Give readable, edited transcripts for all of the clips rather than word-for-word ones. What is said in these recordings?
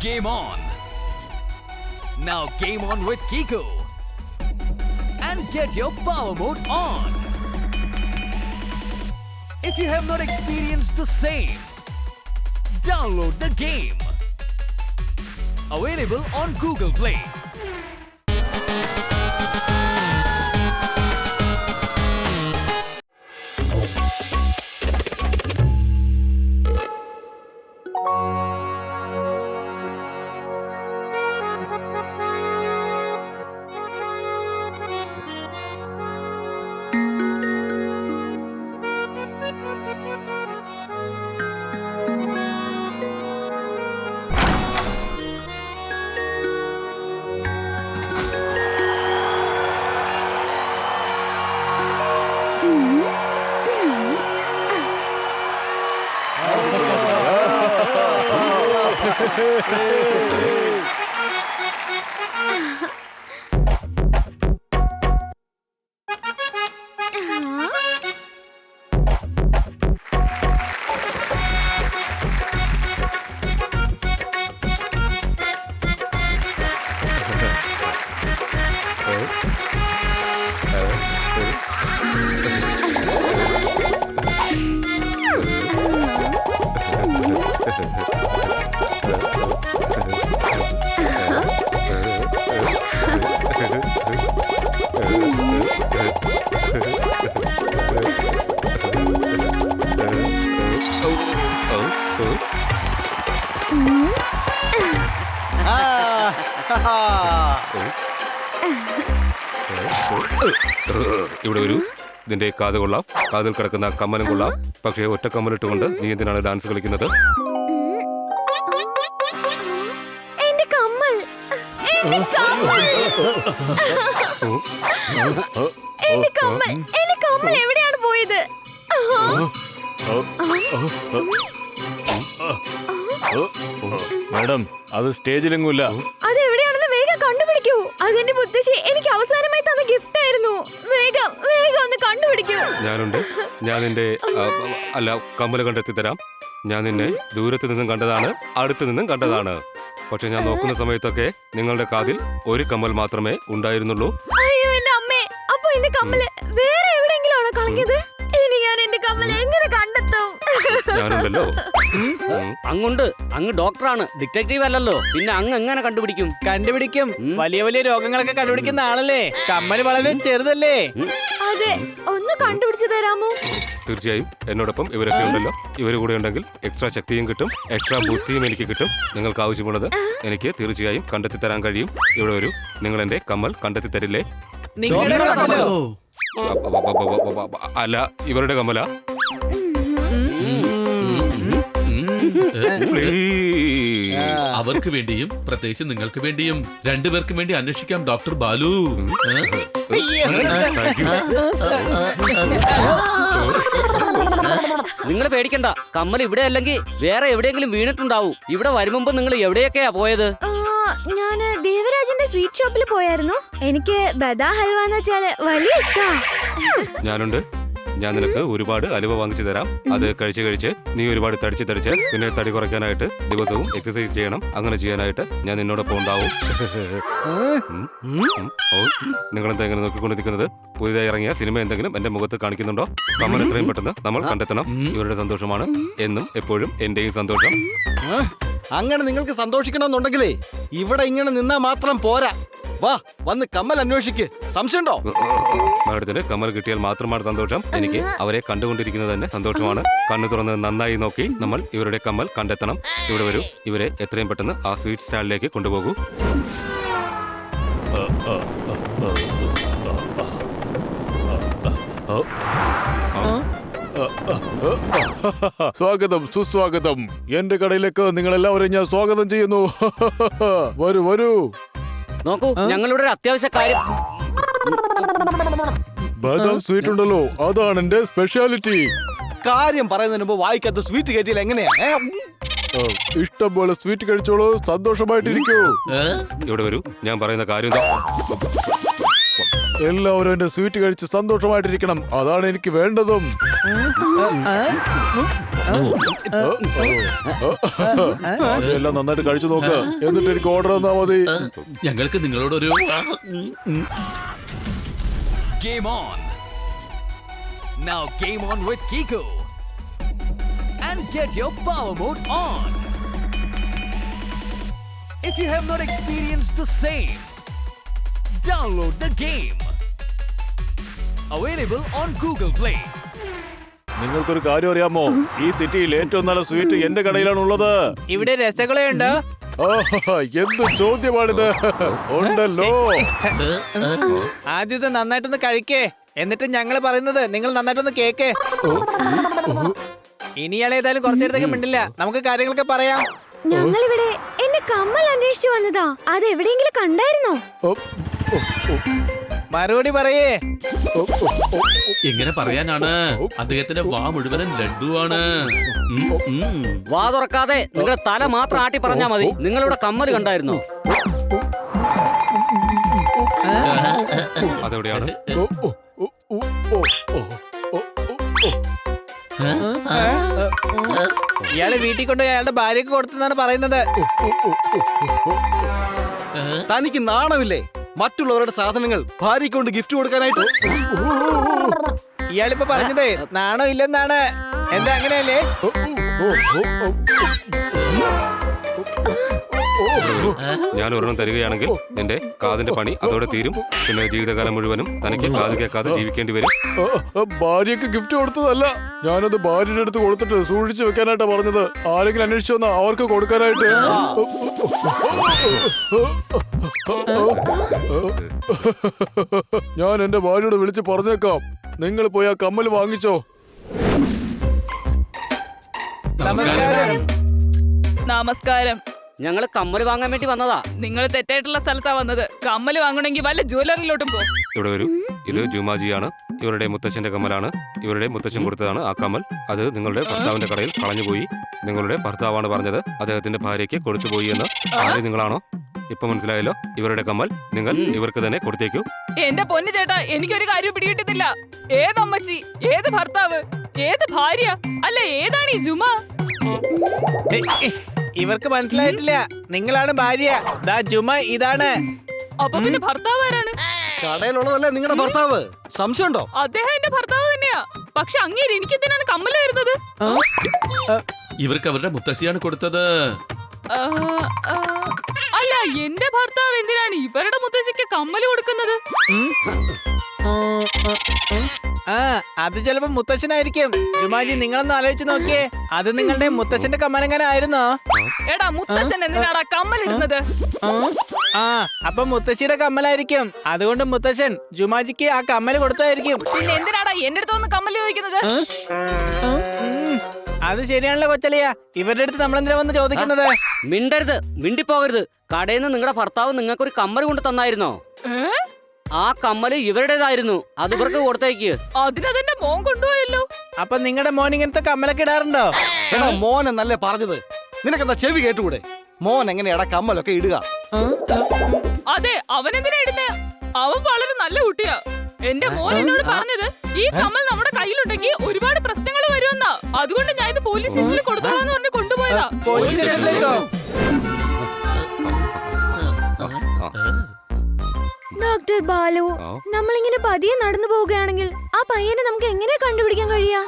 Game on! Now game on with Kiko and get your power mode on. If you have not experienced the same, download the game. Available on Google Play. ഇവിടെ വരൂ. നിന്റെ കാത് കൊള്ളാം, കാതിൽ കിടക്കുന്ന കമ്മലും കൊള്ളാം. പക്ഷേ ഒറ്റ കമ്മലിട്ടുകൊണ്ട് നീ എന്തിനാണ് ഡാൻസ് കളിക്കുന്നത്? എവിടെയാണ് പോയത്? മാഡം, അത് സ്റ്റേജിലെങ്ങുമില്ല. അതെവിടെയാണെന്ന് വേഗം കണ്ടുപിടിക്കൂ. അതെന്റെ മുത്തശ്ശി എനിക്ക് അവസാനമായി തന്ന ഗിഫ്റ്റ് ആയിരുന്നു. വേഗം വേഗം ഒന്ന് കണ്ടുപിടിക്കൂ. ഞാനുണ്ട്. ഞാൻ നിന്റെ കമ്മല് കണ്ടെത്തി തരാം. ഞാൻ നിന്നെ ദൂരത്ത് നിന്നും കണ്ടതാണ്, അടുത്ത് നിന്നും കണ്ടതാണ്. പക്ഷെ ഞാൻ നോക്കുന്ന സമയത്തൊക്കെ നിങ്ങളുടെ കാതിൽ ഒരു കമ്മൽ മാത്രമേ ഉണ്ടായിരുന്നുള്ളൂ. അയ്യോ എന്റെ അമ്മേ, അപ്പൊ എന്റെ കമ്മല് വേറെ എവിടെയെങ്കിലും ആണോ കളഞ്ഞത്? ഇനി ഞാൻ എന്റെ കമ്മല് എങ്ങനെ കണ്ടെത്തും? ഞാനുണ്ടല്ലോ. അങ്ങുണ്ട്. അങ്ങ് ഡോക്ടറാണ്, ഡിറ്റക്റ്റീവ് അല്ലല്ലോ. പിന്നെ അങ്ങ് എങ്ങനെ കണ്ടുപിടിക്കും? കണ്ടുപിടിക്കും. വലിയ വലിയ രോഗങ്ങളൊക്കെ കണ്ടുപിടിക്കുന്ന ആളല്ലേ. കമ്മല് വളരെ ചെറുതല്ലേ. അതെ, ഒന്ന് കണ്ടുപിടിച്ചു തരാമോ? തീർച്ചയായും. എന്നോടൊപ്പം ഇവരൊക്കെ ഉണ്ടല്ലോ. ഇവര് കൂടെ ഉണ്ടെങ്കിൽ എക്സ്ട്രാ ശക്തിയും കിട്ടും, എക്സ്ട്രാ ബുദ്ധിയും എനിക്ക് കിട്ടും. നിങ്ങൾക്ക് ആവശ്യമുള്ളത് എനിക്ക് തീർച്ചയായും കണ്ടെത്തി തരാൻ കഴിയും. ഇവിടെ വരൂ. നിങ്ങൾ എന്റെ കമ്മൽ കണ്ടെത്തി തരില്ലേ? അല്ല, ഇവരുടെ കമ്മല. അവർക്ക് വേണ്ടിയും പ്രത്യേകിച്ച് നിങ്ങൾക്ക് വേണ്ടിയും രണ്ടുപേർക്കും വേണ്ടി അന്വേഷിക്കാം ഡോക്ടർ ബാലു. നിങ്ങൾ പേടിക്കണ്ട. കമ്മൽ ഇവിടെ അല്ലെങ്കിൽ വേറെ എവിടെയെങ്കിലും വീണിട്ടുണ്ടാവും. ഇവിടെ വരും മുമ്പ് നിങ്ങൾ എവിടെയൊക്കെയാ പോയത്? ഞാന് ദേവരാജന്റെ സ്വീറ്റ് ഷോപ്പിൽ പോയായിരുന്നു. എനിക്ക് ബദാം ഹൽവ എന്ന് വെച്ചാല് വലിയ ഇഷ്ടാ. ഞാനുണ്ട്. ഞാൻ നിനക്ക് ഒരുപാട് അലുവ വാങ്ങിച്ചു തരാം. അത് കഴിച്ച് നീ ഒരുപാട് തടിച്ച് പിന്നെ തടി കുറയ്ക്കാനായിട്ട് ദിവസവും എക്സസൈസ് ചെയ്യണം. അങ്ങനെ ചെയ്യാനായിട്ട് ഞാൻ നിന്നോടൊപ്പം ഉണ്ടാവും. നിങ്ങളെന്താ ഇങ്ങനെ നോക്കിക്കൊണ്ടിരിക്കുന്നത്? പുതിയതായി ഇറങ്ങിയ സിനിമ എന്തെങ്കിലും എന്റെ മുഖത്ത് കാണിക്കുന്നുണ്ടോ? കമ്മൽ എത്രയും പെട്ടെന്ന് നമ്മൾ കണ്ടെത്തണം. ഇവരുടെ സന്തോഷമാണ് എന്നും എപ്പോഴും എന്റെയും സന്തോഷം. അങ്ങനെ നിങ്ങൾക്ക് സന്തോഷിക്കണമെന്നുണ്ടെങ്കിലേ ഇവിടെ ഇങ്ങനെ നിന്നാ മാത്രം പോരാ. വാ, വന്ന് കമ്മൽ അന്വേഷിക്ക്. സംശയമുണ്ടോ? മാഡത്തിന് കമ്മൽ കിട്ടിയാൽ മാത്രമാണ് സന്തോഷം. എനിക്ക് അവരെ കണ്ടുകൊണ്ടിരിക്കുന്നത് തന്നെ സന്തോഷമാണ്. കണ്ണു തുറന്ന് നന്നായി നോക്കി നമ്മൾ ഇവരുടെ കമ്മൽ കണ്ടെത്തണം. ഇവിടെ വരൂ. ഇവരെ എത്രയും പെട്ടെന്ന് ആ സ്വീറ്റ് സ്റ്റാളിലേക്ക് കൊണ്ടുപോകൂ. സ്വാഗതം, സുസ്വാഗതം. എന്റെ കടയിലേക്ക് നിങ്ങൾ എല്ലാവരെയും ഞാൻ സ്വാഗതം ചെയ്യുന്നു. വരൂ വരൂ. നോക്കൂ, ഞങ്ങളുടെ ഒരു അത്യാവശ്യ കാര്യം. ബദാം സ്വീറ്റ് ഉണ്ടല്ലോ, അതാണ് എന്റെ സ്പെഷ്യാലിറ്റി. കാര്യം പറയുന്നതിന് മുമ്പ് വായിക്കാത്ത സ്വീറ്റ് കയറ്റിയാൽ എങ്ങനെയാ? ഇഷ്ടം പോലെ സ്വീറ്റ് കഴിച്ചോളൂ, സന്തോഷമായിട്ടിരിക്കൂ. ഇവിടെ വരൂ. ഞാൻ പറയുന്ന കാര്യം എല്ലാവരും എന്റെ സ്വീറ്റ് കഴിച്ച് സന്തോഷമായിട്ടിരിക്കണം. അതാണ് എനിക്ക് വേണ്ടതും. എല്ലാം നന്നായിട്ട് കഴിച്ചു നോക്ക്, എന്നിട്ട് എനിക്ക് ഓർഡർ തന്നാ മതി. ഞങ്ങൾക്ക് നിങ്ങളോടൊരു Game on! Now game on with Kiko. And get your power mode on. If you have not experienced the same, download the game. Available on Google Play. നിങ്ങൾക്കൊരു കാര്യം അറിയാമോ? ഈ സിറ്റിയിൽ ഏറ്റവും നല്ല സ്വീറ്റ് എന്റെ കടയിലാണുള്ളത്. ഇവിടെ രസഗുളയുണ്ടോ? എന്ത് ചോദ്യമാണിത്? ഉണ്ടല്ലോ. ആദ്യത്തെ നന്നായിട്ടൊന്ന് കഴിക്കേ, എന്നിട്ട് ഞങ്ങൾ പറയുന്നത് നിങ്ങൾ നന്നായിട്ടൊന്ന് കേക്കേ. ഇനിയാൾ ഏതായാലും കുറച്ചു നേരത്തേക്ക് മിണ്ടില്ല, നമുക്ക് കാര്യങ്ങളൊക്കെ പറയാം. ഞങ്ങളിവിടെ എന്റെ കമ്മൽ അന്വേഷിച്ചു വന്നതാ. അത് എവിടെയെങ്കിലും കണ്ടായിരുന്നോ? മറുപടി പറയേ. എങ്ങനെ പറയാനാണ്? അദ്ദേഹത്തിന്റെ വാ മുഴുവനും ലഡുവാണ്. വാ തുറക്കാതെ നിങ്ങളുടെ തല മാത്രം ആട്ടി പറഞ്ഞാ മതി. നിങ്ങളിവിടെ കമ്മല് കണ്ടായിരുന്നോ? അതെവിടെയാണ്? ഇയാള് വീട്ടിൽ കൊണ്ടുപോയി അയാളുടെ ഭാര്യക്ക് കൊടുത്തെന്നാണ് പറയുന്നത്. തനിക്ക് നാണമില്ലേ മറ്റുള്ളവരുടെ സാധനങ്ങൾ ഭാര്യയ്ക്ക് കൊണ്ട് ഗിഫ്റ്റ് കൊടുക്കാനായിട്ട്? ഇയാളിപ്പോ പറഞ്ഞത് നാണോ ഇല്ലെന്നാണ്. എന്താ അങ്ങനെയല്ലേ? ഞാൻ ഒരെണ്ണം തരികയാണെങ്കിൽ നിന്റെ കാതിന്റെ പണി അതോടെ തീരും. പിന്നെ ജീവിതകാലം മുഴുവനും തനിക്ക് കാത് കേൾക്കാതെ ജീവിക്കേണ്ടി വരും. ഭാര്യക്ക് ഗിഫ്റ്റ് കൊടുത്തതല്ല, ഞാനത് ഭാര്യയുടെ അടുത്ത് കൊടുത്തിട്ട് സൂക്ഷിച്ചു വെക്കാനായിട്ടാ പറഞ്ഞത്. ആരെങ്കിലും അന്വേഷിച്ചു വന്നാ അവർക്ക് കൊടുക്കാനായിട്ട്. ഞാൻ എന്റെ ഭാര്യയോട് വിളിച്ച് പറഞ്ഞേക്കാം, നിങ്ങൾ പോയി ആ കമ്മൽ വാങ്ങിച്ചോ. നമസ്കാരം. നമസ്കാരം. ഞങ്ങള് കമ്മല് വാങ്ങാൻ വേണ്ടി വന്നതാ. നിങ്ങൾ തെറ്റായിട്ടുള്ള സ്ഥലത്താ വന്നത്. കമ്മല് വാങ്ങണമെങ്കിൽ വല്ല ജ്വല്ലറിയിലോട്ടും പോ. ഇവിടെ വരൂ. ഇത് ജുമാജിയാണ്. ഇവരുടെ മുത്തച്ഛന്റെ കമ്മലാണ്. ഇവരുടെ മുത്തച്ഛൻ കൊടുത്തതാണ് ആ കമ്മൽ. അത് നിങ്ങളുടെ ഭർത്താവിന്റെ കടയിൽ കളഞ്ഞുപോയി. നിങ്ങളുടെ ഭർത്താവാണ് പറഞ്ഞത് അദ്ദേഹത്തിന്റെ ഭാര്യയ്ക്ക് കൊടുത്തുപോയി എന്ന്. ആര് നിങ്ങളാണോ? ഇപ്പൊ മനസ്സിലായല്ലോ. ഇവരുടെ കമ്മൽ നിങ്ങൾ ഇവർക്ക് തന്നെ കൊടുത്തേക്കൂ. എന്റെ പൊന്നു ചേട്ടാ, എനിക്കൊരു കാര്യം പിടികിട്ടുന്നില്ല. ഏതമ്മച്ചി, ഏത് ഭർത്താവ്, ഏത് ഭാര്യ, അല്ല ഏതാണ് ഈ ജുമ? ഇവർക്ക് മനസ്സിലായിട്ടില്ല, നിങ്ങളാണ് ഭാര്യ. ദാ ജുമ ഇതാണ്. അപ്പൊ പിന്നെ ഭർത്താവ് ആരാണ്? കടയിലുള്ളതല്ലേ നിങ്ങളുടെ ഭർത്താവ്? സംശയമുണ്ടോ? അദ്ദേഹം എന്റെ ഭർത്താവ് തന്നെയാ. പക്ഷെ അങ്ങേര് എനിക്ക് എന്തിനാണ് കമ്മല് തരുന്നത്? ഇവർക്ക് അവരുടെ മുത്തശ്ശിയാണ് കൊടുത്തത്. ആ, ആ, അല്ല എന്റെ ഭർത്താവ് എന്തിനാണ് ഇവരുടെ മുത്തശ്ശിക്ക് കമ്മല് കൊടുക്കുന്നത്? ആ, അത് ചിലപ്പോ മുത്തശ്ശനായിരിക്കും. ജുമാജി, നിങ്ങളൊന്ന് ആലോചിച്ച് നോക്കിയേ, അത് നിങ്ങളുടെ മുത്തശ്ശന്റെ കമ്മലെങ്ങനെ ആയിരുന്നോ? എടാ, മുത്തശ്ശൻ എന്തിനാടാ കമ്മലിടുന്നത്? ആ, അപ്പൊ മുത്തശ്ശിയുടെ കമ്മലായിരിക്കും. അതുകൊണ്ട് മുത്തശ്ശൻ ജുമാജിക്ക് ആ കമ്മല് കൊടുത്തായിരിക്കും. പിന്നെ എന്തിനാടാ എന്റെ അടുത്ത് വന്ന് കമ്മല് ചോദിക്കുന്നത്? അത് ശരിയാണല്ലോ കൊച്ചലിയ, ഇവരുടെ അടുത്ത് നമ്മളെന്തിനാ വന്ന് ചോദിക്കുന്നത്? മിണ്ടരുത്, മിണ്ടിപ്പോകരുത്. കടയിൽ നിന്ന് നിങ്ങളുടെ ഭർത്താവ് നിങ്ങൾക്കൊരു കമ്മല് കൊണ്ട് തന്നായിരുന്നോ? ആ കമ്മല് ഇവരുടേതായിരുന്നു. അത് ഇവർക്ക് കൊടുത്തേക്ക്. അതിനതെന്റെ മോൻ കൊണ്ടുപോയല്ലോ. അപ്പൊ നിങ്ങളുടെ മോൻ ഇങ്ങനത്തെ കമ്മലൊക്കെ ഇടാറുണ്ടോ? എടാ മോൻ എന്നല്ലേ പറഞ്ഞത്? നിനക്കെന്താ ചെവി കേട്ടുകൂടെ? മോൻ എങ്ങനെയാടാ കമ്മലൊക്കെ ഇടുക? അതെ, അവനെന്തിനാ ഇടുന്നേ? അവൻ വളരെ നല്ല കുട്ടിയാ. എന്റെ മോൻ എന്നോട് പറഞ്ഞത് ഈ കമ്മൽ നമ്മുടെ കയ്യിലുണ്ടെങ്കിൽ ഒരുപാട് പ്രശ്നങ്ങൾ വരുമെന്നാ. അതുകൊണ്ട് ഞാൻ ഇത് പോലീസ് സ്റ്റേഷനിൽ കൊടുത്തോളാന്ന് പറഞ്ഞ് കൊണ്ടുപോയതാ. പോലീസ് സ്റ്റേഷനിലേക്കോ? ഡോക്ടർ ബാലു, നമ്മളിങ്ങനെ പതിയെ നടന്നു പോവുകയാണെങ്കിൽ ആ പയ്യനെ നമുക്ക് എങ്ങനെ കണ്ടുപിടിക്കാൻ കഴിയാ?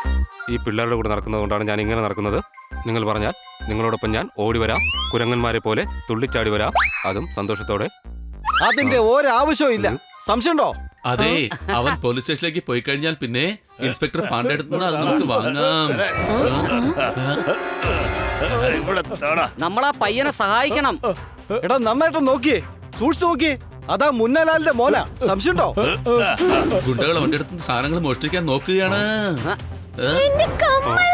ഈ പിള്ളേരുടെ കൂടെ നടക്കുന്നത് കൊണ്ടാണ് ഞാൻ ഇങ്ങനെ നടക്കുന്നത്. നിങ്ങൾ പറഞ്ഞാൽ നിങ്ങളോടൊപ്പം ഞാൻ ഓടി വരാം. കുരങ്ങന്മാരെ പോലെ തുള്ളിച്ചാടി വരാം. അതും സന്തോഷത്തോടെ. അതിന്റെ ഒരാവശ്യവും ഇല്ല. സംശയമുണ്ടോ? അതെ, അവൻ പോലീസ് സ്റ്റേഷനിലേക്ക് പോയി കഴിഞ്ഞാൽ പിന്നെ ഇൻസ്പെക്ടർ പാണ്ഡെ അടുത്ത് അത് നമുക്ക് വാങ്ങാം. നമ്മളാ പയ്യനെ സഹായിക്കണം. എടാ നന്നായിട്ട് നോക്കിയേ, സൂക്ഷിച്ചു നോക്കിയേ. അതാ മുന്നലാലിന്റെ മോനാ. സംശയമുണ്ടോ? ഗുണ്ടകൾ അവന്റെ അടുത്ത് സാധനങ്ങൾ മോഷ്ടിക്കാൻ നോക്കുകയാണ്. എന്റെ കമ്മൽ!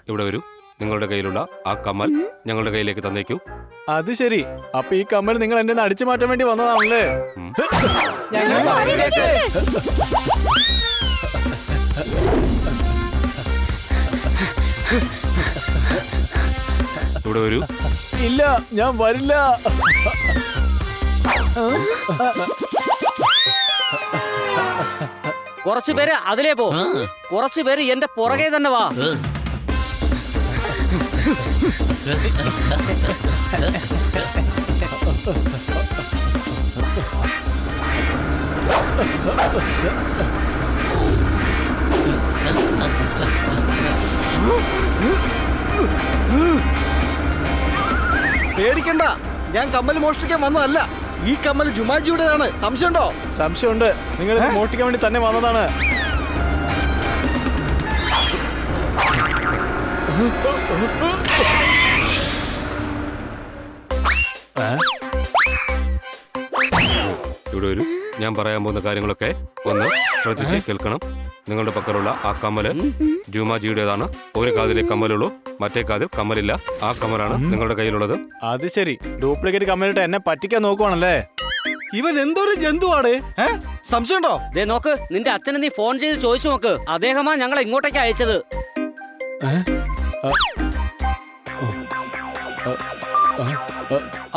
ഇവിടെ വരൂ. നിങ്ങളുടെ കയ്യിലുള്ള ആ കമ്മൽ ഞങ്ങളുടെ കയ്യിലേക്ക് തന്നേക്കൂ. അത് ശരി. അപ്പൊ ഈ കമ്മൽ നിങ്ങൾ എന്നെ അടിച്ചു മാറ്റാൻ വേണ്ടി വന്നതാണല്ലേ? ഉം. ഞങ്ങൾ പറയുന്നത് കേൾക്ക്. ഇവിടെ വരൂ. ഇല്ല, ഞാൻ വരില്ല. കുറച്ചു പേര് അതിലേ പോ, കുറച്ചു പേര് എന്റെ പുറകെ തന്നെ വാ. പേടിക്കണ്ട, ഞാൻ കമ്മൽ മോഷ്ടിക്കാൻ വന്നതല്ല. ഈ കമ്മൽ ജുമാജിയുടേതാണ്. സംശയമുണ്ടോ? സംശയമുണ്ട്. നിങ്ങൾ ഇത് മോഷ്ടിക്കാൻ വേണ്ടി തന്നെ വന്നതാണ്. ഇവിടെ വരൂ. ഞാൻ പറയാൻ പോകുന്ന കാര്യങ്ങളൊക്കെ ഒന്ന് ശ്രദ്ധിച്ച് കേൾക്കണം. നിങ്ങളുടെ പക്കലുള്ള ആ കമ്മല് ജുമാജിയുടേതാണ്. ഒരു കാതിലെ കമ്മലുള്ളൂ, മറ്റേ കാതിൽ കമ്മലില്ല. ആ കമ്മലാണ് നിങ്ങളുടെ കയ്യിലുള്ളത്. അത് ശരി. ഡ്യൂപ്ലിക്കേറ്റ് കമ്മലിട്ട് എന്നെ പറ്റിക്കാൻ നോക്കുവാണല്ലേ? ഇവൻ എന്തൊരു ജന്തുവാണ്. സംശയമുണ്ടോ? ദേ നോക്ക്, നിന്റെ അച്ഛനെ നീ ഫോൺ ചെയ്ത് ചോദിച്ചു നോക്ക്. അദ്ദേഹമാ ഞങ്ങളെ ഇങ്ങോട്ടേക്ക് അയച്ചത്.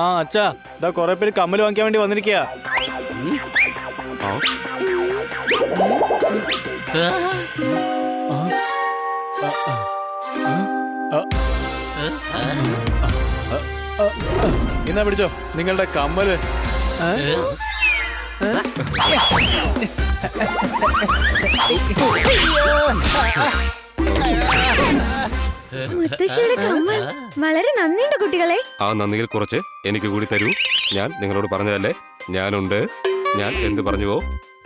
ആ അച്ഛാ, ഇതാ കുറെ പേര് കമ്മൽ വാങ്ങിക്കാൻ വേണ്ടി വന്നിരിക്കുക. എന്നാ പിടിച്ചോ നിങ്ങളുടെ കമ്മല്. മുത്തശ്ശിയുടെ കമ്മൽ. വളരെ നന്ദിയുണ്ട് കുട്ടികളെ. ആ നന്ദിയിൽ കുറച്ച് എനിക്ക് കൂടി തരൂ. ഞാൻ നിങ്ങളോട് പറഞ്ഞതല്ലേ, ഞാനുണ്ട്. ഞാൻ എന്ത് പറഞ്ഞുവോ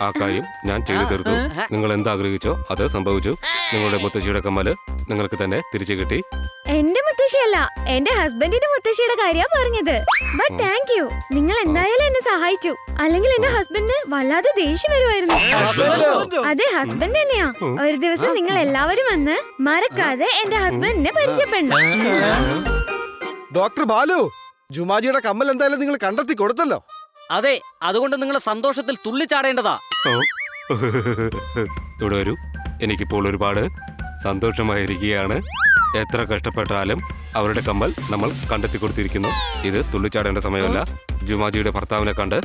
ആ കാര്യം ഞാൻ ചെയ്തു തീർത്തു. നിങ്ങൾ എന്താഗ്രഹിച്ചോ അത് സംഭവിച്ചു. നിങ്ങളുടെ മുത്തശ്ശിയുടെ കമ്മല് നിങ്ങൾക്ക് തന്നെ തിരിച്ചു കിട്ടി. എന്റെ മുത്തശ്ശിയല്ല, എന്റെ ഹസ്ബൻഡിന്റെ മുത്തശ്ശിയുടെ കാര്യ പറഞ്ഞത്. ബട്ട് താങ്ക് യു, നിങ്ങൾ എന്തായാലും എന്നെ സഹായിച്ചു. അല്ലെങ്കിൽ എന്റെ ഹസ്ബൻഡിന് വല്ലാതെ ദേഷ്യം വരുമായിരുന്നു. അതെ, ഹസ്ബൻഡ് തന്നെയാ. ഒരു ദിവസം നിങ്ങൾ എല്ലാവരും വന്ന് മറക്കാതെ എന്റെ ഹസ്ബൻഡിനെ പരിചയപ്പെടണം. ഡോക്ടർ ബാലു, ജുമാജിയുടെ കമ്മൽ എന്തായാലും നിങ്ങൾ കണ്ടെത്തി കൊടുത്തല്ലോ. അതെ, അതുകൊണ്ട് നിങ്ങൾ സന്തോഷത്തിൽ തുള്ളിച്ചാടേണ്ടതാ. ഓ. ഇവിടെ വരൂ. എനിക്കിപ്പോൾ ഒരുപാട് സന്തോഷമായിരിക്കുകയാണ്. എത്ര കഷ്ടപ്പെട്ടാലും അവരുടെ കമ്മൽ നമ്മൾ കണ്ടെത്തി കൊടുത്തിരിക്കുന്നു. ഇത് തുള്ളിച്ചാടേണ്ട സമയമല്ല. ജുമാജിയുടെ ഭർത്താവിനെ കണ്ട്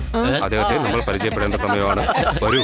അദ്ദേഹത്തെ നമ്മൾ പരിചയപ്പെടേണ്ട സമയമാണ്. വരൂ.